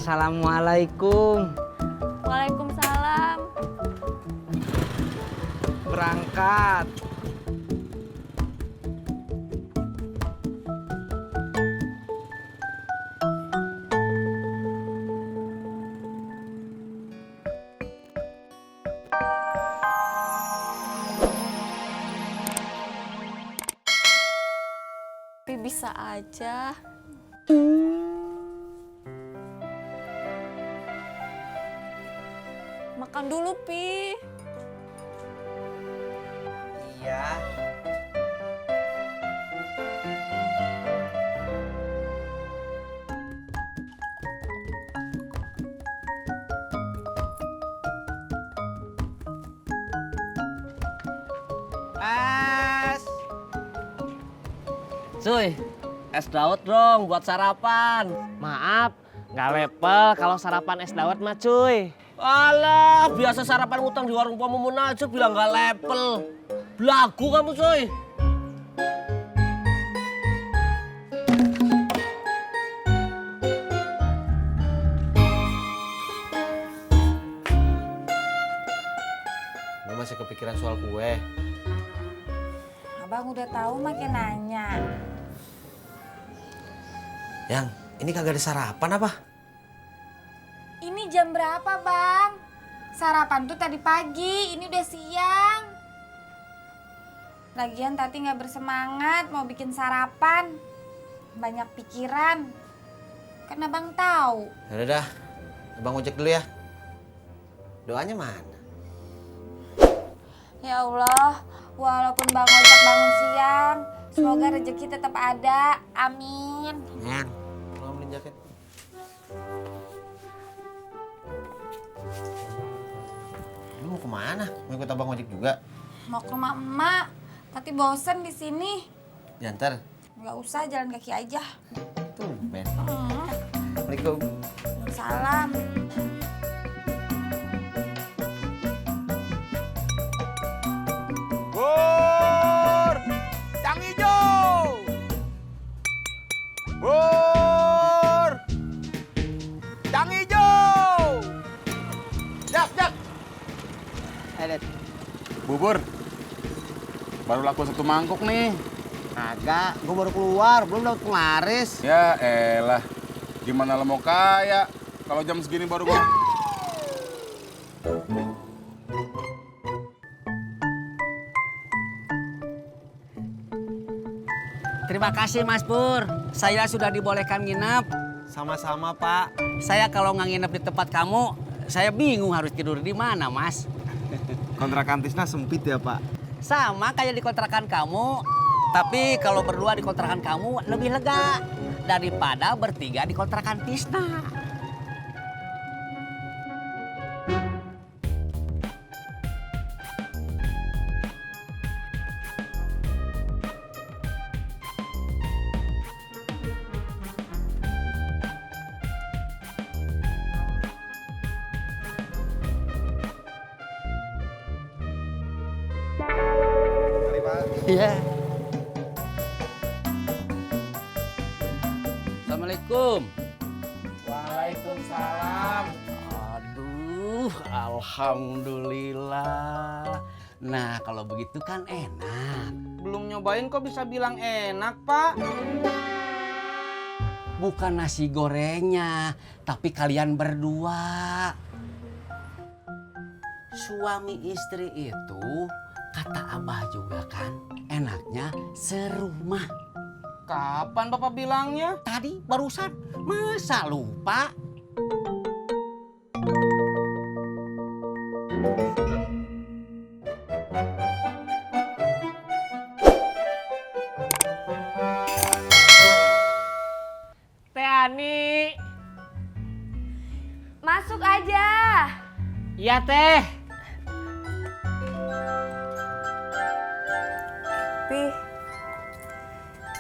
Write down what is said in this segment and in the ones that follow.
Assalamualaikum. Waalaikumsalam. Berangkat. Tapi bisa aja. Makan dulu, Pi. Iya. Es. Cuy, es dawet dong buat sarapan. Maaf, nggak lepel kalau sarapan es dawet mah cuy. Alah, biasa sarapan ngutang di warung Pomumun aja bilang nggak lepel. Belagu kamu cuy. Lu masih kepikiran soal kue? Abang udah tahu makin nanya. Yang, ini kagak ada sarapan apa? Ini jam berapa, Bang? Sarapan tuh tadi pagi, ini udah siang. Lagian Tati nggak bersemangat mau bikin sarapan. Banyak pikiran. Kan Abang tahu. Yaudah dah, Abang ojek dulu ya. Doanya mana? Ya Allah, walaupun Bang Ojek bangun siang, semoga rezeki tetap ada. Amin. Yang, mau beli jaket? Lu mau kemana? Mau ikut Abang ojek juga? Mau ke rumah emak, Tati bosen di sini. Diantar? Nggak usah, jalan kaki aja. Tumben. Hmm. Assalamualaikum. Salam. Bur, cang hijau. Bur, cang hijau. Jak. Bubur, baru laku 1 mangkuk nih. Agak, gue baru keluar, belum dapat penglaris. Ya elah, gimana lo mau kaya kalau jam segini baru gua. Terima kasih Mas Pur. Saya sudah dibolehkan nginep. Sama-sama, Pak. Saya kalau nggak nginep di tempat kamu, saya bingung harus tidur di mana, Mas. Kontrakan Tisna sempit ya, Pak? Sama kayak di kontrakan kamu, tapi kalau berdua di kontrakan kamu lebih lega daripada bertiga di kontrakan Tisna. Iya. Assalamualaikum. Waalaikumsalam. Aduh, alhamdulillah. Nah, kalau begitu kan enak. Belum nyobain kok bisa bilang enak, Pak? Bukan nasi gorengnya, tapi kalian berdua. Suami istri itu, kata Abah juga kan, enaknya serumah. Kapan Bapak bilangnya? Tadi barusan, masa lupa? Teh Ani. Masuk aja. Iya teh. Pi,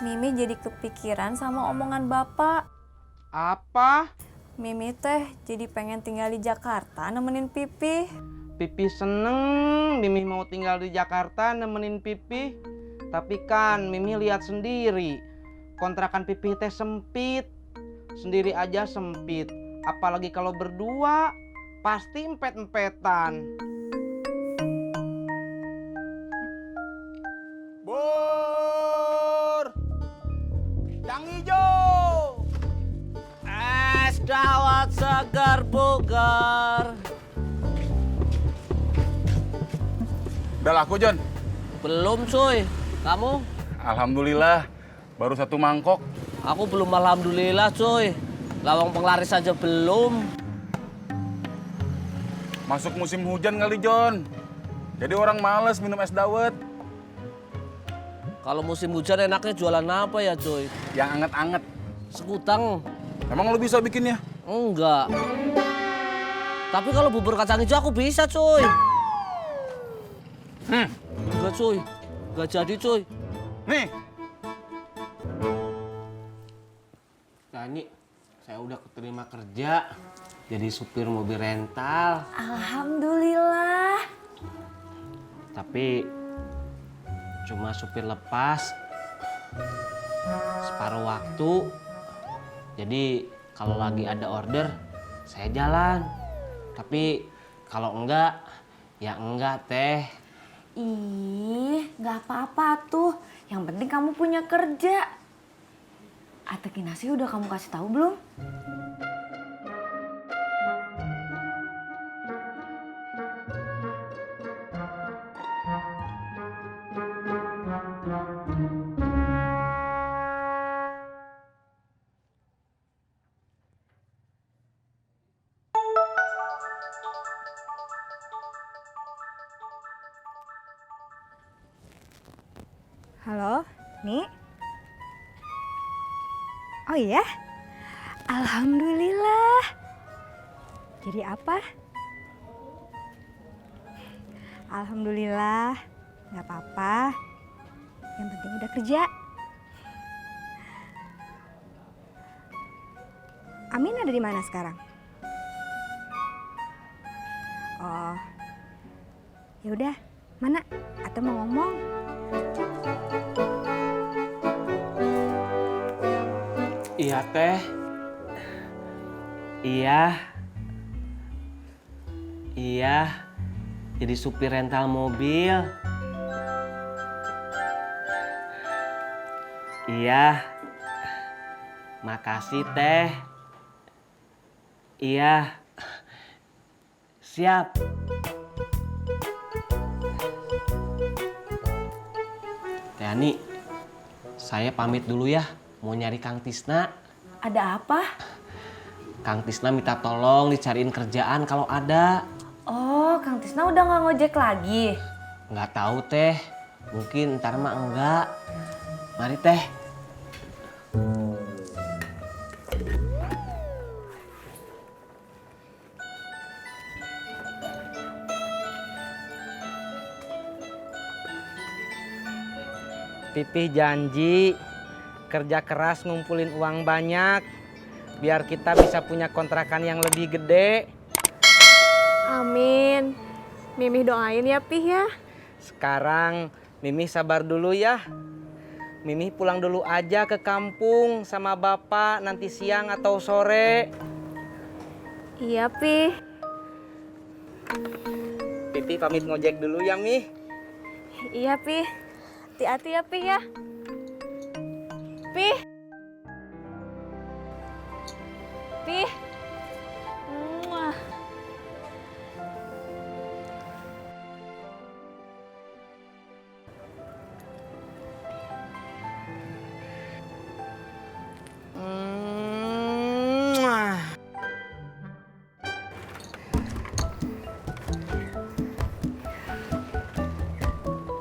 Mimi jadi kepikiran sama omongan Bapak. Apa? Mimi teh jadi pengen tinggal di Jakarta nemenin Pipi. Pipi seneng Mimi mau tinggal di Jakarta nemenin Pipi. Tapi kan Mimi lihat sendiri, kontrakan Pipi teh sempit. Sendiri aja sempit, Apalagi kalau berdua, pasti empet-empetan. Bur! Yang hijau! Es dawet segar bugar. Udah laku, John? Belum cuy. Kamu? Alhamdulillah, baru 1 mangkok. Aku belum alhamdulillah cuy. Lawang penglaris aja belum. Masuk musim hujan kali, John. Jadi orang males minum es dawet. Kalau musim hujan enaknya jualan apa ya cuy? Yang anget-anget. Sekutang. Emang lo bisa bikinnya? Enggak. Tapi kalau bubur kacang hijau aku bisa cuy. Enggak cuy. Enggak jadi cuy. Nih, Dani, saya udah keterima kerja jadi supir mobil rental. Alhamdulillah. Tapi cuma supir lepas separuh waktu. Jadi kalau lagi ada order saya jalan. Tapi kalau enggak ya enggak teh. Ih, nggak apa-apa tuh. Yang penting kamu punya kerja. Ate Kinasi udah kamu kasih tahu belum? Halo, Nik? Oh iya? Alhamdulillah. Jadi apa? Alhamdulillah, nggak apa-apa. Yang penting udah kerja. Amin ada di mana sekarang? Oh, ya udah. Mana? Atau mau ngomong? Iya teh. Iya. Iya. Jadi supir rental mobil. Iya. Makasih teh. Iya. Siap. Teh Ani, saya pamit dulu ya. Mau nyari Kang Tisna. Ada apa? Kang Tisna minta tolong dicariin kerjaan kalau ada. Oh, Kang Tisna udah nggak ngojek lagi. Nggak tahu teh. Mungkin ntar mah enggak. Mari teh. Pipih janji kerja keras ngumpulin uang banyak biar kita bisa punya kontrakan yang lebih gede. Amin. Mimi doain ya, Pih ya. Sekarang Mimi sabar dulu ya. Mimi pulang dulu aja ke kampung sama bapak nanti siang atau sore. Iya, Pih. Pipi pamit ngojek dulu ya, Mi. Iya, Pih. Hati-hati ya, Pih ya. Pih. Pih. Muah.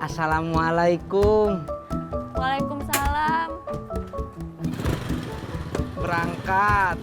Assalamualaikum. Waalaikumsalam. Berangkat.